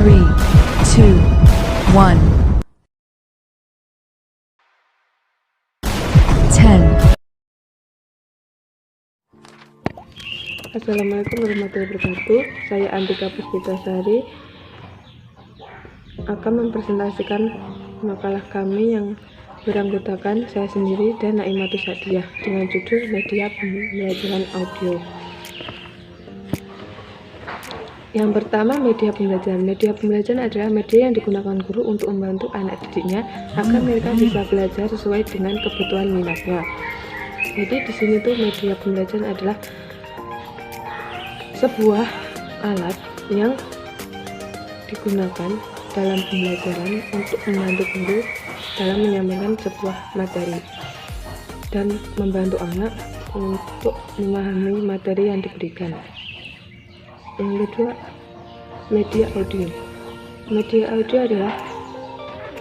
Three, two, one. 10. Assalamualaikum warahmatullahi wabarakatuh. Saya Andika Puspitasari akan mempresentasikan makalah kami yang beranggotakan saya sendiri dan Naimatus Sadiah dengan judul Media Pembelajaran Audio. Yang pertama, media pembelajaran. Media pembelajaran adalah media yang digunakan guru untuk membantu anak didiknya agar mereka bisa belajar sesuai dengan kebutuhan minatnya. Jadi di sini tuh media pembelajaran adalah sebuah alat yang digunakan dalam pembelajaran untuk membantu guru dalam menyampaikan sebuah materi dan membantu anak untuk memahami materi yang diberikan. Yang kedua, media audio. Media audio adalah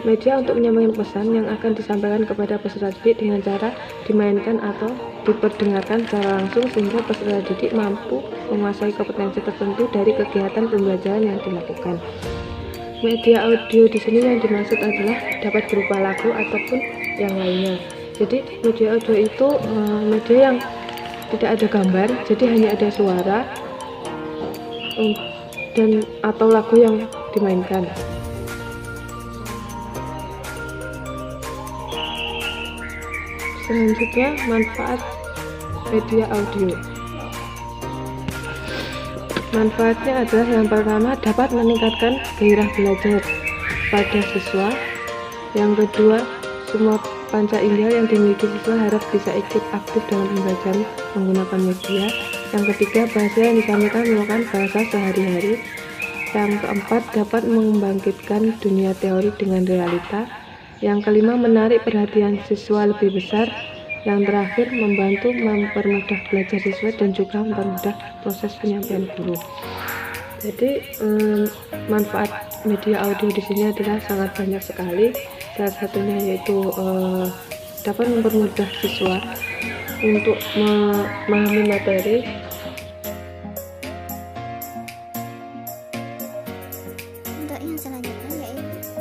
media untuk menyampaikan pesan yang akan disampaikan kepada peserta didik dengan cara dimainkan atau diperdengarkan secara langsung sehingga peserta didik mampu menguasai kompetensi tertentu dari kegiatan pembelajaran yang dilakukan. Media audio di sini yang dimaksud adalah dapat berupa lagu ataupun yang lainnya. Jadi media audio itu media yang tidak ada gambar, jadi hanya ada suara dan atau lagu yang dimainkan. Selanjutnya, manfaat media audio. Manfaatnya adalah yang pertama, dapat meningkatkan gairah belajar pada siswa. Yang kedua, semua panca indera yang dimiliki siswa harus bisa ikut aktif dalam pembelajaran menggunakan media. Yang ketiga, bahasa yang disampaikan merupakan bahasa sehari-hari. Yang keempat, dapat membangkitkan dunia teori dengan realita. Yang kelima, menarik perhatian siswa lebih besar. Yang terakhir, membantu mempermudah belajar siswa dan juga mempermudah proses penyampaian guru. Jadi manfaat media audio di sini adalah sangat banyak sekali. Salah satunya yaitu dapat mempermudah siswa untuk memahami materi. Untuk yang selanjutnya yaitu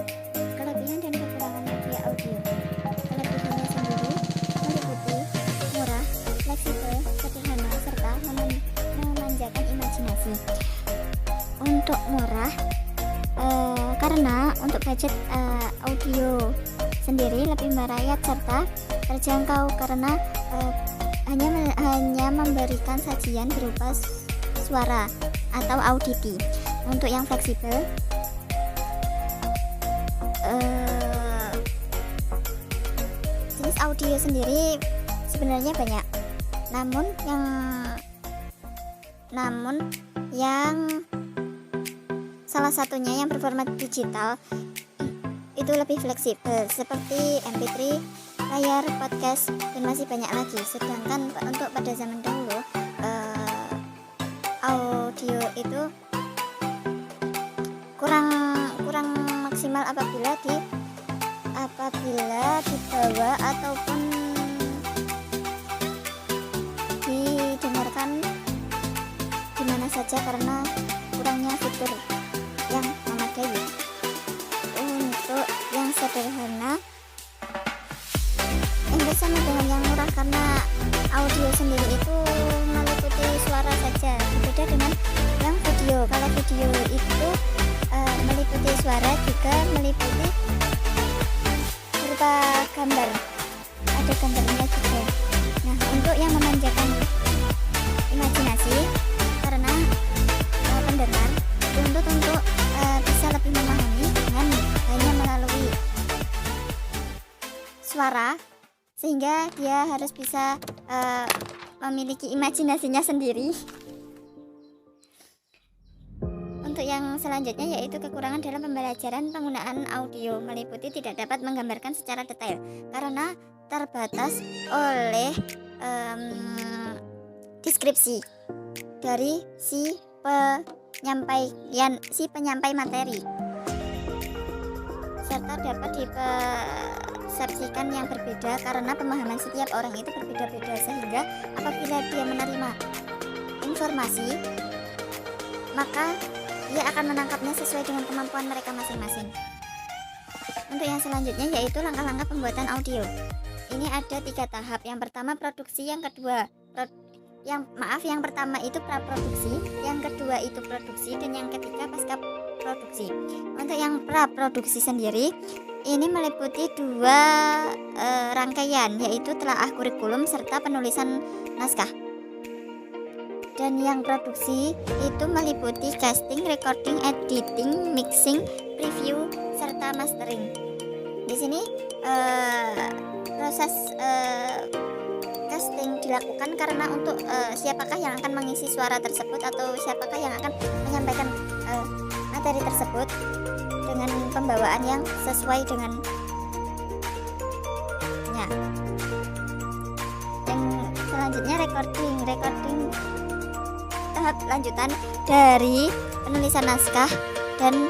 kelebihan dan kekurangan media audio. Kelebihannya sendiri meliputi murah, fleksibel, sederhana, serta memanjakan imajinasi. Untuk murah, karena untuk budget audio sendiri lebih merayat serta terjangkau karena hanya memberikan sajian berupa suara atau auditi. Untuk yang fleksibel, jenis audio sendiri sebenarnya banyak, namun yang salah satunya yang berformat digital itu lebih fleksibel seperti MP3, layar, podcast, dan masih banyak lagi. Sedangkan untuk pada zaman dahulu audio itu kurang maksimal apabila dibawa ataupun didengarkan di mana saja karena kurangnya fitur yang memadai. Untuk yang sederhana yang bersama dengan yang murah karena audio sendiri itu meliputi suara saja, berbeda dengan yang video. Kalau video itu meliputi suara juga meliputi berupa gambar, ada gambarnya juga. Nah, untuk yang memanjakan imajinasi karena pendengar dituntut untuk bisa lebih memahami dengan hanya melalui suara, sehingga dia harus bisa memiliki imajinasinya sendiri. Untuk yang selanjutnya yaitu kekurangan dalam pembelajaran penggunaan audio meliputi tidak dapat menggambarkan secara detail karena terbatas oleh deskripsi dari si penyampai materi, serta dapat dipersepsikan yang berbeda karena pemahaman setiap orang itu berbeda-beda, sehingga apabila dia menerima informasi maka ia akan menangkapnya sesuai dengan kemampuan mereka masing-masing. Untuk yang selanjutnya yaitu langkah-langkah pembuatan audio. Ini ada 3 tahap. Yang pertama produksi, yang kedua yang pertama itu praproduksi, yang kedua itu produksi, dan yang ketiga pasca produksi. Untuk yang praproduksi sendiri ini meliputi 2 rangkaian, yaitu telaah kurikulum serta penulisan naskah. Dan yang produksi itu meliputi casting, recording, editing, mixing, preview, serta mastering. Di sini proses casting dilakukan karena untuk siapakah yang akan mengisi suara tersebut atau siapakah yang akan menyampaikan materi tersebut dengan pembawaan yang sesuai dengannya. Yang selanjutnya recording tahap lanjutan dari penulisan naskah dan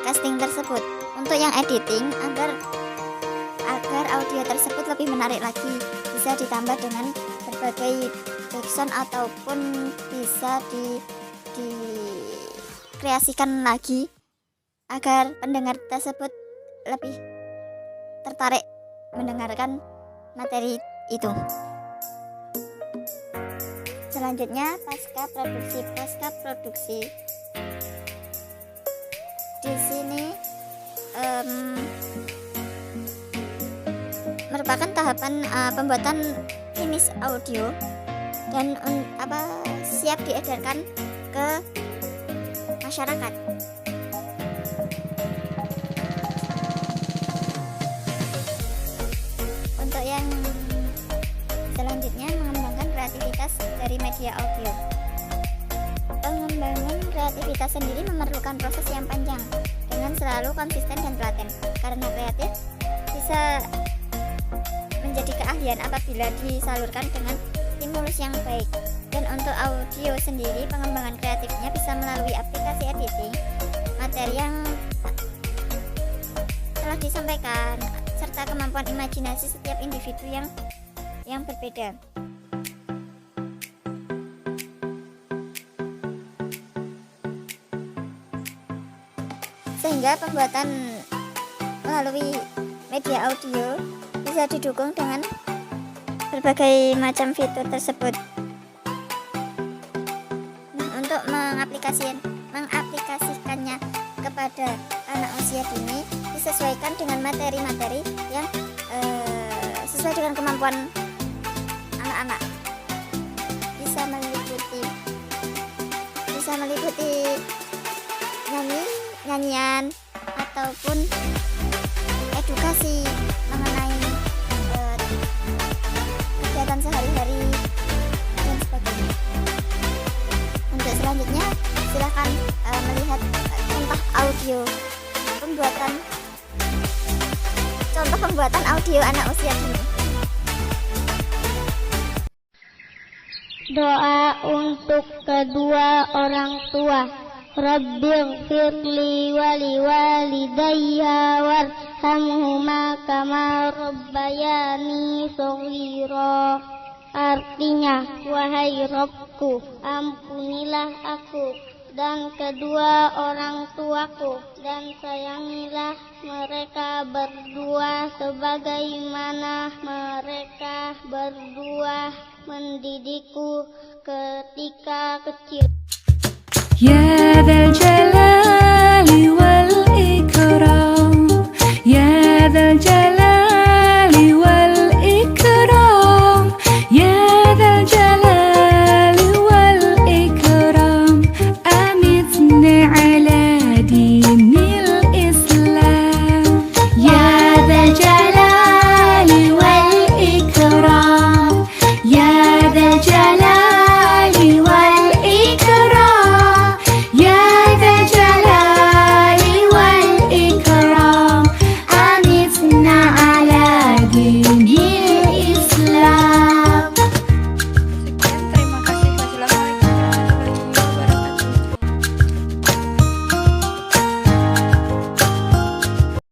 casting tersebut. Untuk yang editing agar audio tersebut lebih menarik lagi, bisa ditambah dengan berbagai backsound ataupun bisa dikreasikan lagi agar pendengar tersebut lebih tertarik mendengarkan materi itu. Selanjutnya pasca produksi. Di sini merupakan tahapan pembuatan finish audio dan siap diedarkan ke masyarakat. Untuk yang selanjutnya mengembangkan kreativitas dari media audio. Pengembangan kreativitas sendiri memerlukan proses yang panjang dengan selalu konsisten dan telaten, karena kreatif bisa menjadi keahlian apabila disalurkan dengan stimulus yang baik. Dan untuk audio sendiri, pengembangan kreatifnya bisa melalui aplikasi editing, materi yang telah disampaikan, serta kemampuan imajinasi setiap individu yang berbeda. Sehingga pembuatan melalui media audio bisa didukung dengan berbagai macam fitur tersebut. Nah, untuk mengaplikasikannya kepada anak usia dini disesuaikan dengan materi-materi yang sesuai dengan kemampuan anak-anak. Bisa meliputi nyanyian ataupun edukasi mengenai kegiatan sehari-hari dan sebagainya. Untuk selanjutnya silakan melihat contoh pembuatan audio anak usia dini. Doa untuk kedua orang tua. Rabbighfirli wali walidayya warhamhuma kama rabbayani shaghira. Artinya, wahai Rabbku, ampunilah aku dan kedua orang tuaku, dan sayangilah mereka berdua sebagaimana mereka berdua mendidikku ketika kecil. يا ذا الجلال